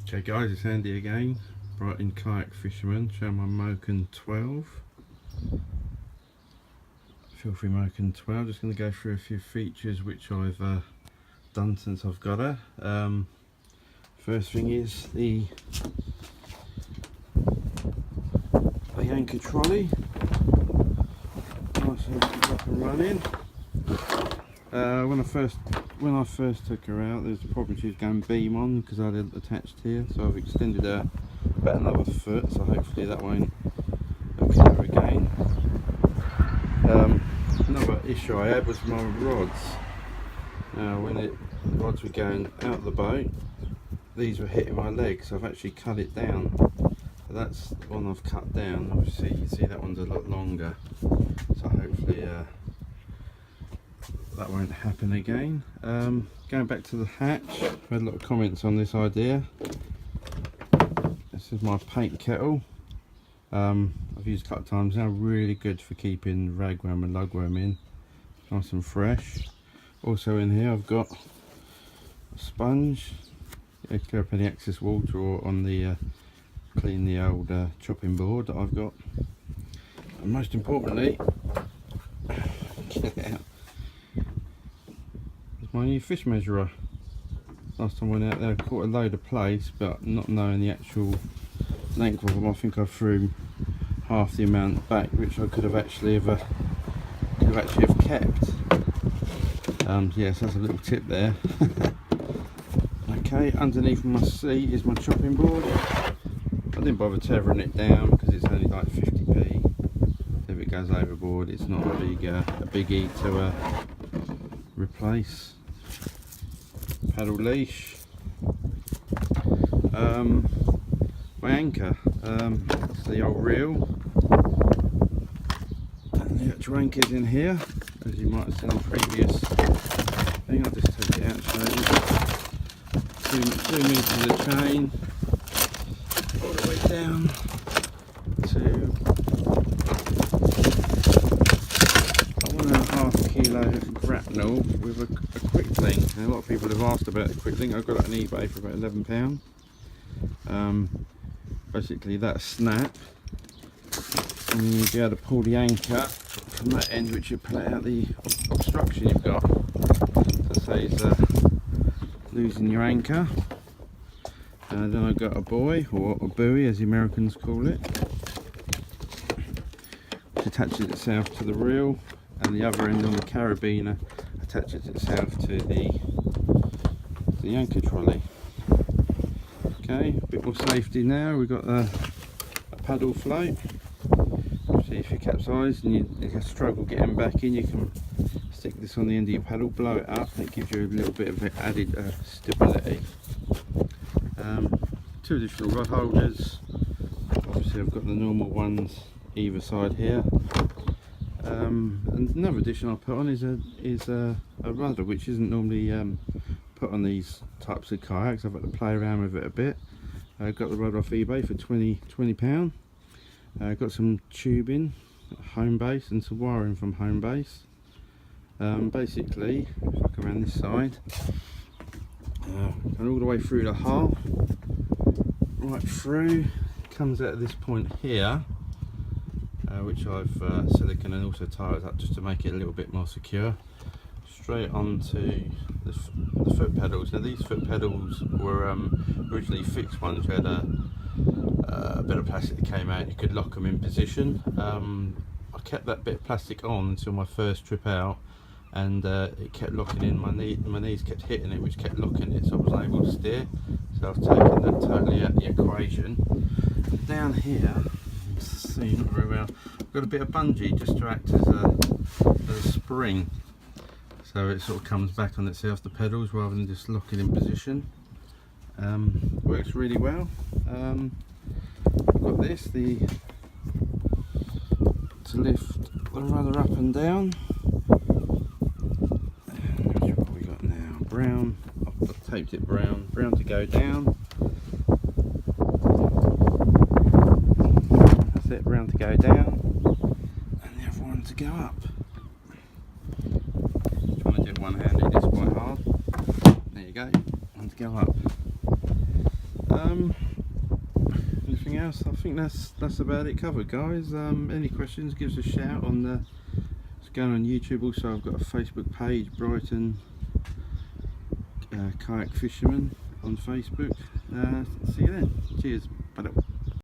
Okay guys, it's Andy again, Brighton Kayak Fisherman, showing my Moken 12. Feelfree Moken 12. Just going to go through a few features which I've done since I've got her. First thing is the anchor trolley. Nice and up and running. When I first took her out, there was a problem she was going beam on because I had it attached here, so I've extended her about another foot, so hopefully that won't occur again. Another issue I had was my rods. Now when the rods were going out of the boat, these were hitting my legs, so I've actually cut it down. So that's the one I've cut down. Obviously you can see that one's a lot longer, so hopefully that won't happen again. Going back to the hatch, I've had a lot of comments on this idea. This is my paint kettle. I've used a couple of times now, really good for keeping ragworm and lugworm in, nice and fresh. Also in here I've got a sponge, clear up any excess water or on the clean the old chopping board that I've got. And most importantly, get it out, my new fish measurer. Last time I went out there I caught a load of place, but not knowing the actual length of them, I think I threw half the amount back which I could have actually kept. Yes, that's a little tip there. Okay, underneath my seat is my chopping board. I didn't bother tethering it down because it's only like 50p. If it goes overboard, it's not a biggie to replace. Paddle leash, my anchor, it's the old reel, and the actual anchor's in here, as you might have seen on previous thing. I'll just take it out and show you. 2 meters of chain, all the way down to 1.5 kilo grapnel with a quick link. And a lot of people have asked about the quick link. I got it on eBay for about £11. Basically that snap, and then you'll be able to pull the anchor from that end, which you pull out the obstruction you've got. So say it's losing your anchor. And then I've got a buoy, or a buoy as the Americans call it, which attaches itself to the reel, and the other end on the carabiner attaches itself to the anchor trolley. Okay, a bit more safety now. We've got a paddle float. See, if you capsize and you struggle getting back in, you can stick this on the end of your paddle, blow it up, and it gives you a little bit of added stability. 2 additional rod holders. Obviously I've got the normal ones either side here. And another addition I put on is a rudder, which isn't normally put on these types of kayaks. I've had to play around with it a bit. I got the rudder off eBay for £20. Got some tubing at home base and some wiring from home base. Basically, if I come around this side, and all the way through the hull, right through, comes out at this point here, which I've silicone and also tied up just to make it a little bit more secure, straight onto the foot pedals. Now these foot pedals were originally fixed ones. You had a bit of plastic that came out, you could lock them in position. I kept that bit of plastic on until my first trip out, and it kept locking in. My knees kept hitting it, which kept locking it, so I wasn't able to steer. So I've taken that totally out of the equation. Down here, see not very well, I've got a bit of bungee just to act as a spring, so it sort of comes back on itself, the pedals, rather than just locking in position. Works really well. I've got this to lift the rudder up and down. What we got now? Brown. I've taped it brown to go down. That's it, brown to go down, and the other one to go up. Trying to do it one-handed, it's quite hard. There you go, one to go up. Anything else? I think that's about it covered, guys. Any questions, give us a shout on the, it's going on YouTube. Also I've got a Facebook page, Brighton Kayak Fisherman on Facebook. See you then. Cheers. Bye.